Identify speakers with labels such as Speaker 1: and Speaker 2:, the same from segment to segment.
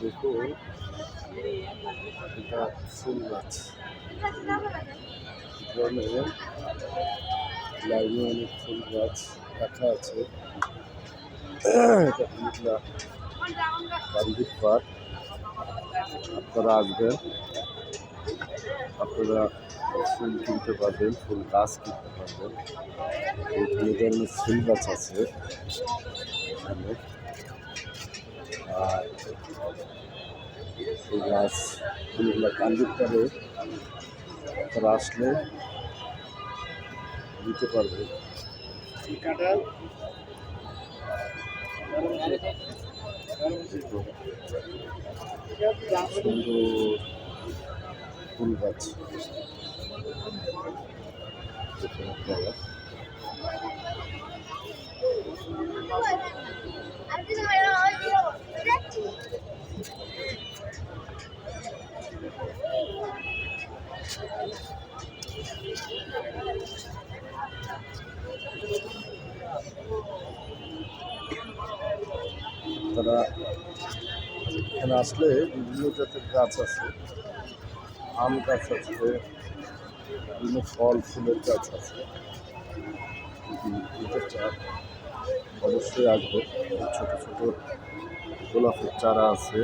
Speaker 1: দেখুন, এটা ফুল গাছ। ধরনের লাইনে অনেক ফুল গাছ রাখা আছে। এটা কুমিল্লা কান্দির পার্ক। আপনারা আসবেন, আপনারা ফুল কিনতে পারবেন, ফুল গাছ কিনতে পারবেন। বিভিন্ন ধরনের ফুল গাছ আছে এখানে। আর এই গাছ কুমিল্লা কান্দির পাড়ে আপনারা আসলে নিতে পারবেন। সুন্দর ফুল গাছ দেখুন আপনারা। তারা এখানে আসলে বিভিন্ন জাতের গাছ আছে, আম গাছ আছে, বিভিন্ন ফল ফুলের গাছ আছে। নিতে চান অবশ্যই আসবে। ছোট ছোট গোলাপের চারা আছে,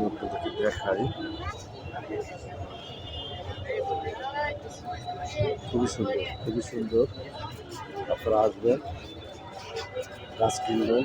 Speaker 1: আপনাদেরকে দেখাই। খুবই সুন্দর, খুবই সুন্দর। আপনারা আসবেন, গাছ কিনবেন।